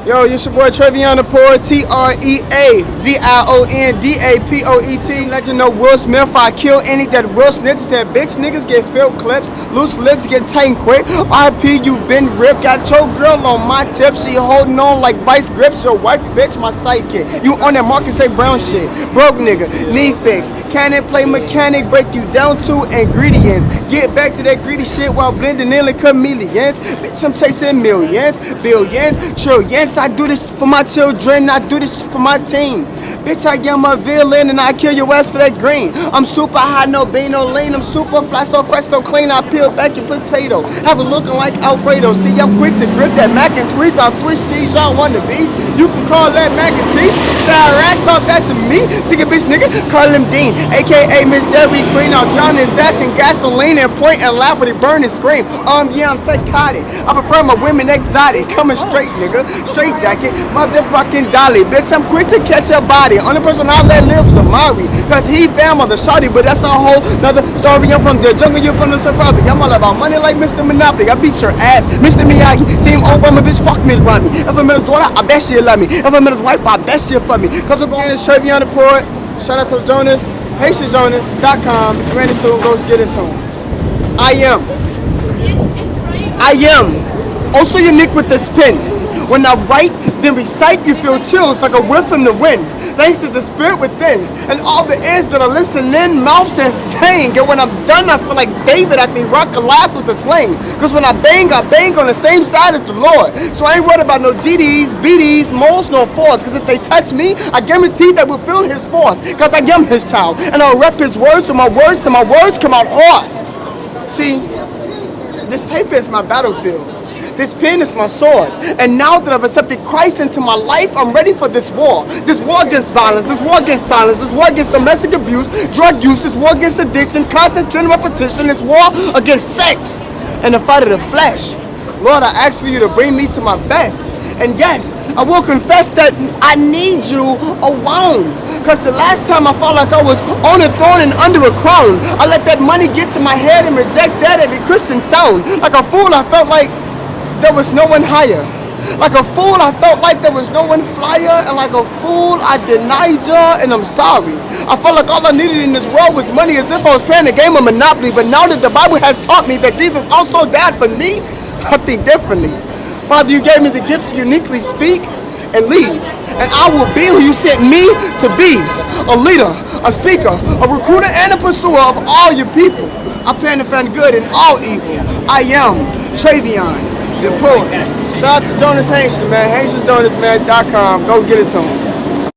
Yo, it's your boy Trevion the Poet, TREAVIONDAPOET. Let you know Will Smith, I kill any that Will Smith said, bitch niggas get filled clips, loose lips get taken quick. RP, you been ripped, got your girl on my tip, she holding on like vice grips. Your wife, bitch, my sidekick. You on that market, say brown shit. Broke nigga, knee fix. Cannon play mechanic, break you down to ingredients. Get back to that greedy shit while blending in like chameleons. Bitch, I'm chasing millions, billions, trillions. I do this for my children, I do this for my team. Bitch, I am a villain and I kill your ass for that green. I'm super high, no bean, no lean. I'm super fly, so fresh, so clean. I peel back your potato. Have it looking like Alfredo. See, I'm quick to grip that mac and squeeze. I'll switch cheese, y'all want the bees. You can call that mac and cheese. Chirac, talk that to me. Sick a bitch, nigga, call him Dean. AKA Miss Dairy Queen. I'll drown his ass in gasoline and point and laugh when he burn and scream. Yeah, I'm psychotic. I prefer my women exotic. Coming straight, nigga. Straight jacket, motherfucking dolly. Bitch, I'm quick to catch a body. Only person I let live is Amari. Cause he found mother shawty, but that's a whole nother story. I'm from the jungle, you're from the safari. I'm all about money like Mr. Monopoly. I beat your ass, Mr. Miyagi. Team Obama, bitch, fuck me to run me. If I'm his daughter, I bet she'll love me. If I'm his wife, I bet she'll fuck me. Cause I'm going to Trevion the Poet. Shout out to Jonas, haitianjonas.com. If you're ready to, go get into him. I am also unique with this pen. When I write, then recite, you feel chills like a whiff from the wind. Thanks to the spirit within, and all the ears that are listening, mouth says dang. And when I'm done, I feel like David at the rock alive with the sling. Cause when I bang on the same side as the Lord. So I ain't worried about no GDs, BDs, moles, no fords. Cause if they touch me, I guarantee that will feel his force. Cause I am his child, and I'll rep his words to my words till my words come out hoarse. See, this paper is my battlefield. This pen is my sword. And now that I've accepted Christ into my life, I'm ready for this war. This war against violence, this war against silence, this war against domestic abuse, drug use, this war against addiction, constant sin, repetition, this war against sex and the fight of the flesh. Lord, I ask for you to bring me to my best. And yes, I will confess that I need you around. Cause the last time I felt like I was on a throne and under a crown, I let that money get to my head and reject that every Christian sound. Like a fool, I felt like there was no one higher. Like a fool, I felt like there was no one flyer. And like a fool, I denied ya, and I'm sorry. I felt like all I needed in this world was money, as if I was playing a game of Monopoly. But now that the Bible has taught me that Jesus also died for me, I think differently. Father, you gave me the gift to uniquely speak and lead. And I will be who you sent me to be. A leader, a speaker, a recruiter, and a pursuer of all your people. I plan to find good in all evil. I am Trevion the Poet. Shout out to Jonas Haitian, man. haitianjonas.com. Go get it to him.